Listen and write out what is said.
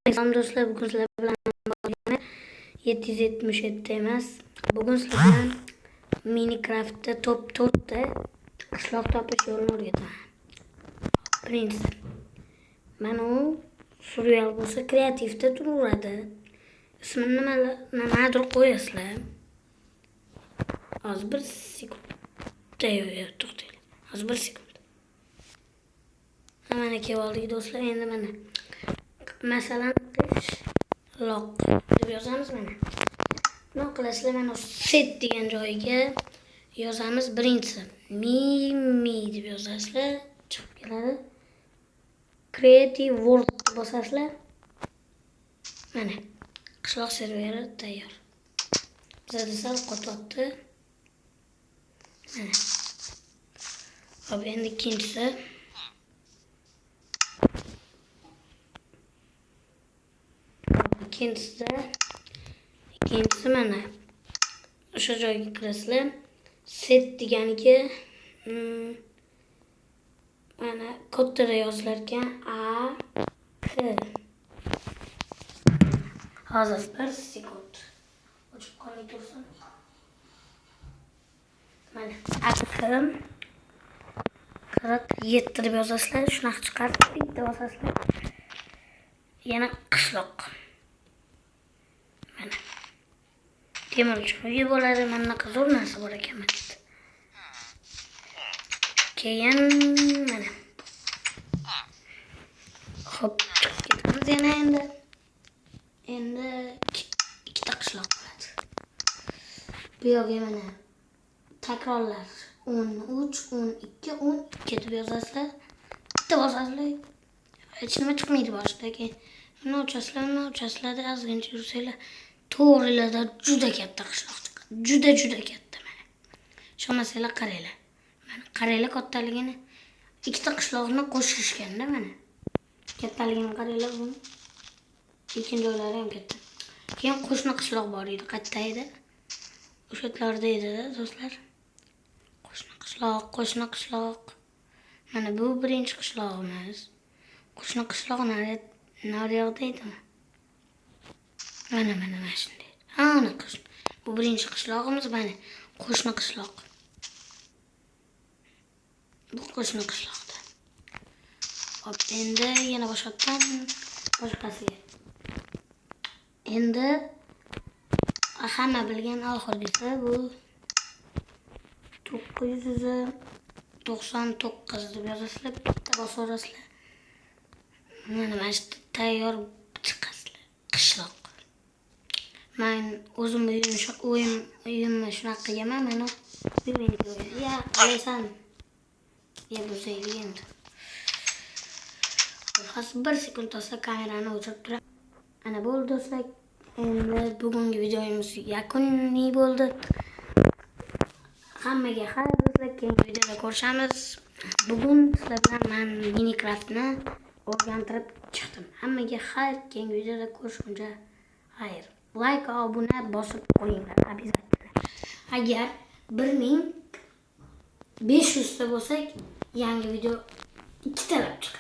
Selam do'stlar, bugun sizlar bilan 777 emas. Bugun sizlar bilan Minecraft'da top 4'da qishloq topish yo'lini o'rgataman. Birinchisi, mana u surreal bo'lsa kreativda turaveradi. Ismini nimadir qo'yasizlar. Hozir 1 sekund. To'xtaylik. Hozir 1 sekund. Mana kelib oldik do'stlar, endi mana masalan qishloq deb yozamiz mana. Buni qilasizlar, mana set degan joyiga yozamiz. Birinchisi mimi deb yozasizlar, chiqib keladi. Creative World bosasizlar. Mana qishloq serveri tayyor. Bizda sal qotyapti. Mana. Hop, endi ikkinchisi mana o'sha joyga kirasizlar. Set deganiga mana kodda yozilar ekan A K. Hozir 1 sekund. O'chib qolmay tursin. Mana akrim 47 deb yozasizlar. Shunaqa chiqadi. Bitta bosasizlar. Yana qishloq. Mana temirchi uyi bo'ladi. Mana zo'r narsa bor ekan mana. Keyin mana. Hop, ketamiz yana endi. Endi ikkita qishloq bo'ladi. Bu yerga mana takrorlar 13, 12, 12 deb yozasizlar. Bitta bosasizlar. Hech nima chiqmaydi boshidagi. Buni o'chasizlarda ozgincha yursanglar, to'g'rilarda juda katta qishloq chiqadi. Juda katta mana. Ishonmasanglar qaranglar. Mana qaranglar kattaligini. Ikkita qishloqni qo'shishganda mana. Kattaligini qaranglar buni. Lekin joylari ham katta. Keyin qo'shni qishloq bor edi, qayerda edi? O'sha yerlarda edi do'stlar. Qo'shni qishloq. Mana bu birinchi qishlog'imiz. Qo'shni qishloq nariyoqda edimi? Mana shunday. Ana qo'shni. Bu birinchi qishlog'imiz, mana qo'shni qishloq. Bu qo'shni qishloqda. Hop, endi yana boshqasiga. Endi hamma bilgan oxirgisi bu 999 deb yozasizlar, bitta bosaverasizlar. Mana shu tayyor chiqasizlar. Qishloq. Men o'zim uyimni shunaqa qilganman. Mana uyimga ya qalaysan. Ya bo'lsaydi endi. Hozir 1 sekund olsa kamerani o'chirib turaman. Ana bo'ldi do'stlar. Endi bugungi videomiz yakuniy bo'ldi. Hammaga xayr do'stlar. Keyingi videoda ko'rishamiz. Bugun sizlar bilan men Minecraftni o'rgantirib chiqdim. Hammaga xayr. Keyingi videoda ko'rishguncha xayr. Like va obuna bosib qo'yinglar обязательно. Agar 1500 ta bo'lsak, yangi video 2 talab chiqadi.